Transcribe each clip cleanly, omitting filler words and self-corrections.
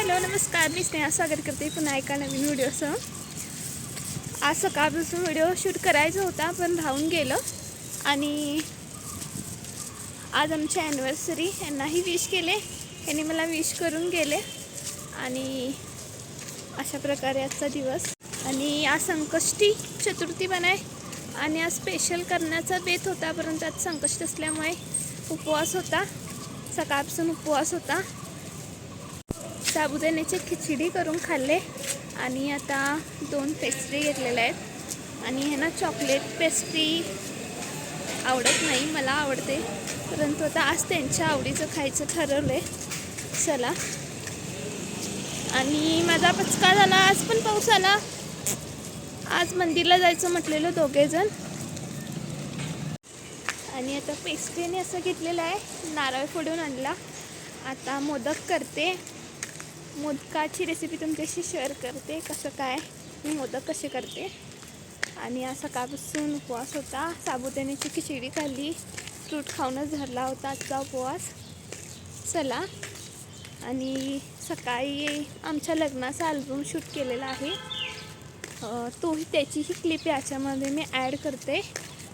Hello नमस्कार, मी स्नेहा स्वागत करते पुन्हा एका नवीन व्हिडिओसह। आज सकाळपासून व्हिडिओ शूट करायचा होता पण राहून गेलं आणि आज आमची ॲनिव्हर्सरी यांनाही विश केले, यांनी मला विश करून गेले आणि अशा प्रकारे आजचा दिवस। आणि आज संकष्टी चतुर्थी पण आहे आणि आज स्पेशल करण्याचा बेत होता, परंतु आज संकष्टी असल्यामुळे उपवास होता, सकाळपासून उपवास होता। साबुदाण्याची खिचडी करून खाल्ले आणि आता 2 पेस्ट्री घेतलेल्या आहेत आणि ह्यांना चॉकलेट पेस्ट्री आवडत नाही, मला आवडते, परंतु आता आज त्यांच्या आवडीचं खायचं ठरवलंय। चला, आणि माझा पचका झाला, आज पण पाऊस आला। आज मंदिरला जायचं म्हटलेलं दोघेजण आणि आता पेस्ट्रीने असं घेतलेलं आहे, नारळ फोडून आणला। आता मोदक करते, मोदकाची रेसिपी तुमच्याशी शेअर करते, कसं काय मी मोदक कसे करते। आणि आज सकाळपासून उपवास होता, साबुदाण्याची खिचडी खाल्ली, फ्रूट खाऊनच धरला होता आजचा उपवास। चला, आणि सकाळी आमच्या लग्नाचा अल्बम शूट केलेला आहे, तोही त्याचीही क्लिप याच्यामध्ये मी ॲड करते।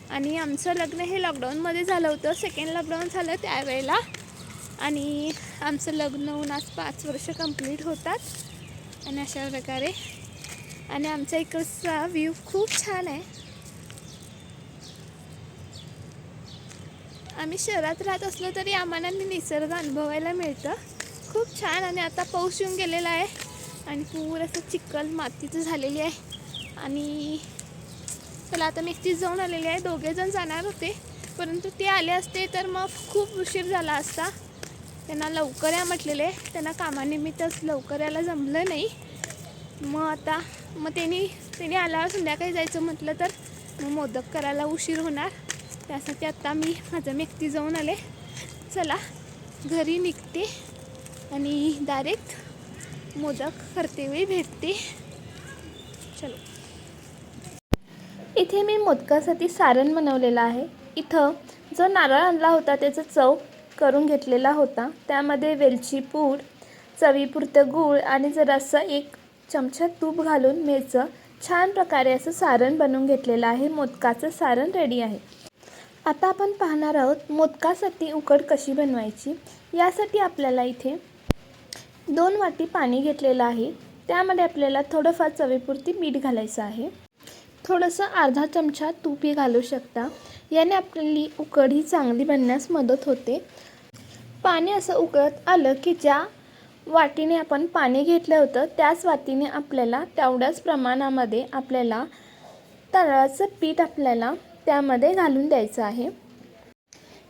आणि आमचं लग्न हे लॉकडाऊनमध्ये झालं होतं, सेकंड लॉकडाऊन झालं त्यावेळेला, आणि आमचं लग्न होऊन आज 5 वर्ष कंप्लीट होतात। आणि अशा प्रकारे, आणि आमच्या इकडचा व्ह्यू खूप छान आहे। आम्ही शहरात राहत असलो तरी आम्हाला निसर्ग अनुभवायला मिळतं, खूप छान। आणि आता पाऊस येऊन गेलेला आहे आणि पूर्ण असं चिखल मातीचं झालेली आहे। आणि चला, आता मी एकटीच जाऊन आलेली आहे, दोघेजण जाणार होते, परंतु ते आले असते तर मग खूप उशीर झाला असता। त्यांना लवकर या म्हटलेले, त्यांना कामानिमित्तच लवकर यायला जमलं नाही। मग त्यांनी आल्यावर संध्याकाळी जायचं म्हटलं तर मग मोदक करायला उशीर होणार, त्यासाठी आता मी एकटी जाऊन आले। चला, घरी निघते आणि डायरेक्ट मोदक करते वेळी भेटते। चलो, इथे मी मोदकासाठी सारण बनवलेलं आहे। इथं जो नारळ आणला होता त्याचा चव करून घेतलेला होता, त्यामध्ये वेलची पूड, चवीपुरतं गूळ आणि जरासं 1 चमचा तूप घालून मेचं छान प्रकारे असं सारण बनवून घेतलेलं आहे। मोदकाचं सारण रेडी आहे। आता आपण पाहणार आहोत मोदकासाठी उकड कशी बनवायची। यासाठी आपल्याला इथे 2 वाटी पाणी घेतलेलं आहे, त्यामध्ये आपल्याला थोडंफार चवीपुरती मीठ घालायचं आहे, थोडंसं अर्धा चमचा तूपही घालू शकता, याने आपली उकड ही चांगली बनण्यास मदत होते। पाणी असं उकळत आलं की ज्या वाटीने आपण पाणी घेतलं होतं त्याच वाटीने आपल्याला तेवढ्याच प्रमाणामध्ये आपल्याला तांदळाचं पीठ आपल्याला त्यामध्ये घालून द्यायचं आहे।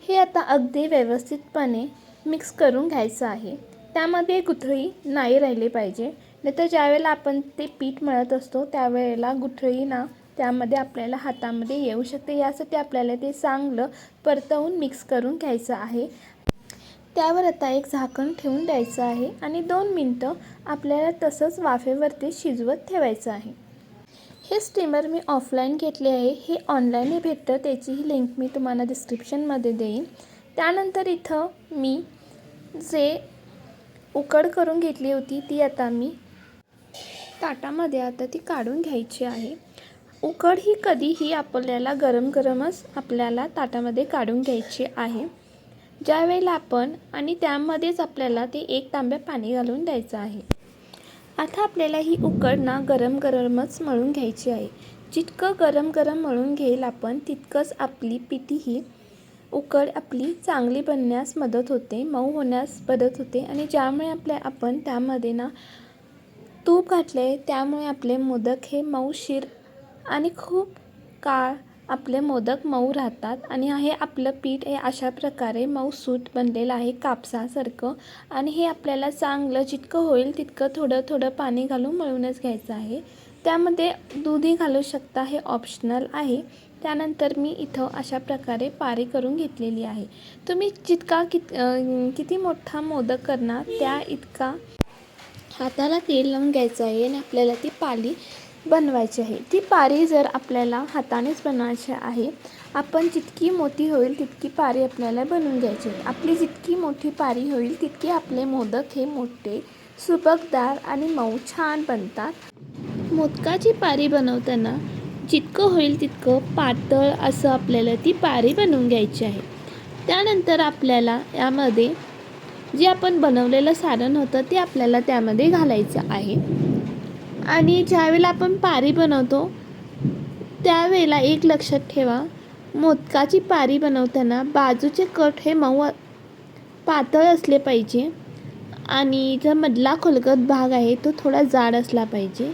हे आता अगदी व्यवस्थितपणे मिक्स करून घ्यायचं आहे, त्यामध्ये गुठळी नाही राहिली पाहिजे, नाहीतर ज्यावेळेला आपण ते पीठ मळत असतो त्यावेळेला गुठळी त्यामध्ये आपल्याला हातामध्ये येऊ शकते। यासाठी आपल्याला ते चांगलं परतवून मिक्स करून घ्यायचं आहे। त्यावर आता एक झाकण ठेवून द्यायचं आहे आणि 2 मिनटं आपल्याला तसंच वाफेवरती शिजवत ठेवायचं आहे। हे स्टीमर मी ऑफलाईन घेतले आहे, हे ऑनलाईनही भेटतं, त्याचीही लिंक मी तुम्हाला डिस्क्रिप्शनमध्ये देईन। त्यानंतर इथं मी जे उकड करून घेतली होती ती आता मी ताटामध्ये आता ती काढून घ्यायची आहे। उकड ही कधीही आपल्याला गरमच आपल्याला ताटामध्ये काढून घ्यायची आहे, ज्यावेळेला आपण, आणि त्यामध्येच आपल्याला ते 1 तांब्या पाणी घालून द्यायचं आहे। आता आपल्याला ही उकड गरमच मळून घ्यायची आहे। जितकं गरम मळून घेईल आपण तितकंच आपली पिठी ही उकड आपली चांगली बनण्यास मदत होते, मऊ होण्यास मदत होते। आणि ज्यामुळे आपण त्यामध्ये तूप घातले त्यामुळे आपले मोदक हे मऊशीर आणि खूप काळ आपले मोदक मऊ राहतात। आणि हे आपलं पीठ हे अशा प्रकारे मऊसूत बनलेलं आहे, कापसासारखं। आणि हे आपल्याला चांगलं जितकं होईल तितकं थोडं पाणी घालून मळूनच घ्यायचं आहे, त्यामध्ये दूधही घालू शकता, हे ऑप्शनल आहे। त्यानंतर मी इथं अशा प्रकारे पारी करून घेतलेली आहे। तुम्ही किती मोठा मोदक करणार त्या इतका हाताला तेल लावून घ्यायचं आहे आणि आपल्याला ती पारी बनवायची आहे। ती पारी जर आपल्याला हातानेच बनवायची आहे आपण जितकी मोठी होईल तितकी पारी आपल्याला बनवून घ्यायची. आपली जितकी मोठी पारी होईल तितके आपले मोदक हे मोठे, सुबकदार आणि मऊ छान बनतात. मोदकाची पारी बनवताना जितकं होईल तितकं पातळ असं आपल्याला ती पारी बनवून घ्यायची आहे. त्यानंतर आपल्याला यामध्ये जे आपण बनवलेलं सारण होतं ते आपल्याला त्यामध्ये घालायचं आहे. आणि ज्यावेळेला आपण पारी बनवतो त्यावेळेला एक लक्षात ठेवा, मोदकाची पारी बनवताना बाजूचे कट हे मऊ पातळ असले पाहिजे आणि जो मधला खोलगट भाग आहे तो थोडा जाड असला पाहिजे.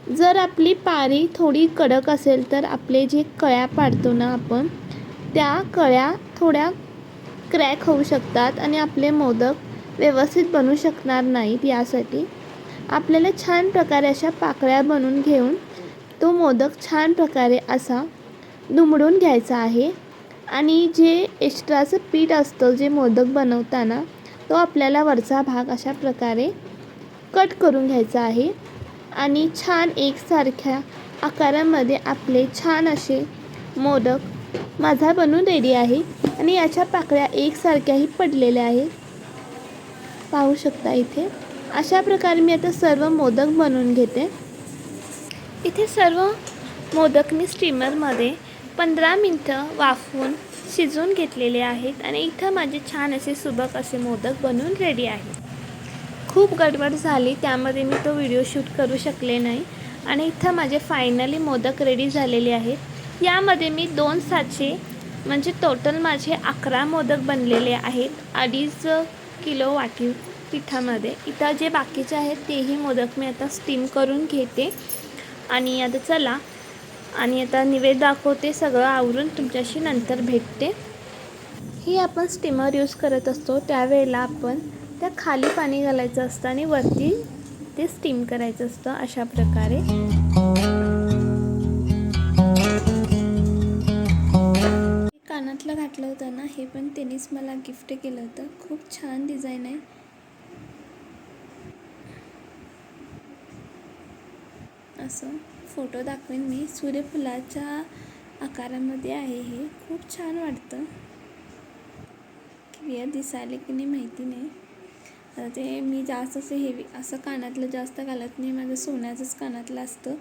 जर आपली पारी थोडी कडक असेल तर आपले जे कळ्या पाडतो ना आपण, त्या कळ्या थोड्या क्रॅक होऊ शकतात आणि आपले मोदक व्यवस्थित बनू शकणार नाहीत. यासाठी आपल्याला छान प्रकारे अशा पाकळ्या बनवून घेऊन तो मोदक छान प्रकारे असा दुमडून घ्यायचा आहे. आणि जे एक्स्ट्राचं पीठ असतं जे मोदक बनवताना, तो आपल्याला वरचा भाग अशा प्रकारे कट करून घ्यायचा आहे. आणि छान एकसारख्या आकारामध्ये आपले छान असे मोदक माझा बनवून रेडी आहे. आणि याच्या पाकळ्या एकसारख्याही पडलेल्या आहेत, पाहू शकता इथे. अशा प्रकारे मी आता सर्व मोदक बनवून घेते. इथे सर्व मोदक मी स्टीमरमध्ये 15 मिनटं वाफवून शिजवून घेतलेले आहेत. आणि इथं माझे छान असे सुबक असे मोदक बनवून रेडी आहेत. खूप गडबड झाली त्यामध्ये मी तो व्हिडिओ शूट करू शकले नाही. आणि इथं माझे फायनली मोदक रेडी झालेले आहेत. यामध्ये मी 2 साचे म्हणजे टोटल माझे 11 मोदक बनलेले आहेत 2.5 किलो वाटी पिठामध्ये. इथं जे बाकीचे आहेत तेही मोदक मी आता स्टीम करून घेते. आणि आता चला, आणि आता निवेद दाखवते. सगळं आवरून तुमच्याशी नंतर भेटते. ही आपण स्टीमर यूज करत असतो त्यावेळेला आपण त्या खाली पाणी घालायचं असतं आणि वरती ते स्टीम करायचं असतं अशा प्रकारे. कानातलं घातलं होतं ना, हे पण त्यांनीच मला गिफ्ट केलं होतं. खूप छान डिझाईन आहे. असं फोटो दाखवेन मी. सूर्यफुलाच्या आकारामध्ये आहे हे. खूप छान वाटतं. क्लिअर दिसायला की नाही माहिती नाही. आता ते मी जास्त असं हेवी असं कानातलं जास्त घालत नाही. माझं सोन्याचंच कानातलं असतं.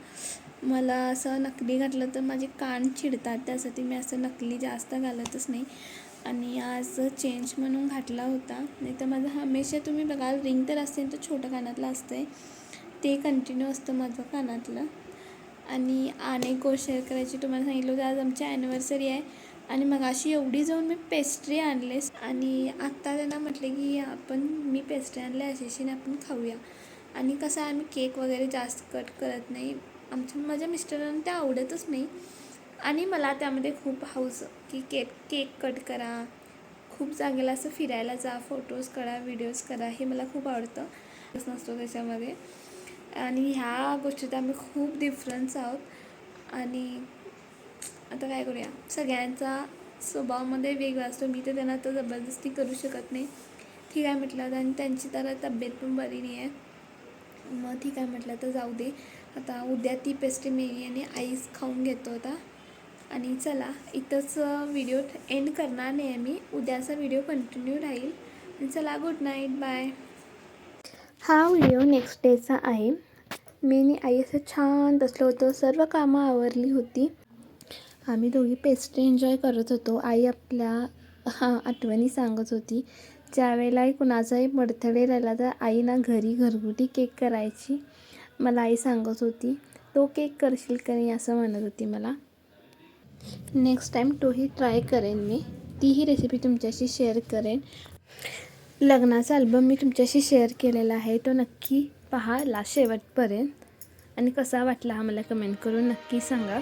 मला असं नकली घातलं तर माझे कान चिडतात, त्यासाठी मी असं नकली जास्त घालतच नाही. आणि आज चेंज म्हणून घातला होता. नाही तर माझं हमेशा तुम्ही बघाल रिंग तर असते तर छोटं कानातलं असतं, ते कंटिन्यू असतं माझं कानातलं. आणि अनेक गोष्ट शेअर करायची तुम्हाला सांगितलं होतं. आज आमची ॲनिव्हर्सरी आहे आणि मग अशी एवढी जाऊन मी पेस्ट्री आणले. आणि आत्ता त्यांना म्हटले की मी पेस्ट्री आणले अशी आपण खाऊया. आणि कसं आहे, आम्ही केक वगैरे जास्त कट करत नाही. माझ्या मिस्टरांना ते आवडतच नाही. आणि मला त्यामध्ये खूप हौस की केक कट करा, खूप जागेला असं फिरायला जा, फोटोज करा, व्हिडिओज करा, हे मला खूप आवडतं. नसतो त्याच्यामध्ये. आणि ह्या गोष्टीत आम्ही खूप डिफरन्स आहोत. आणि आता काय करूया, सगळ्यांचा स्वभावामध्ये वेगळा असतो. मी तर त्यांना आता जबरदस्ती करू शकत नाही. ठीक आहे म्हटलं. आणि त्यांची तर तब्येत पण बरी नाही आहे. मग ठीक आहे म्हटलं तर जाऊ दे. आता उद्या ती पेस्ट्री मी आणि आईस खाऊन घेतो आता. आणि चला, इथंच व्हिडिओ एंड करणार नाही आहे मी. उद्याचा व्हिडिओ कंटिन्यू राहील. आणि चला, गुड नाईट, बाय. हा व्हिडिओ नेक्स्ट डेचा आहे. मी आणि आई असं छान बसलो होतो. सर्व कामं आवरली होती. आम्ही दोघी पेस्ट्री एन्जॉय करत होतो. आई आपल्या आठवणी सांगत होती. ज्यावेळेलाही कुणाचाही बर्थडे राहिला तर आई ना घरी घरगुती केक करायची. मला आई सांगत होती, तो केक करशील का नाही असं म्हणत होती मला. नेक्स्ट टाईम तोही ट्राय करेन मी. तीही रेसिपी तुमच्याशी शेअर करेन. लग्नाचा अल्बम मी तुमच्याशी शेअर केलेला आहे, तो नक्की पहा शेवटपर्यंत. आणि कसा वाटला हा मला कमेंट करून नक्की सांगा.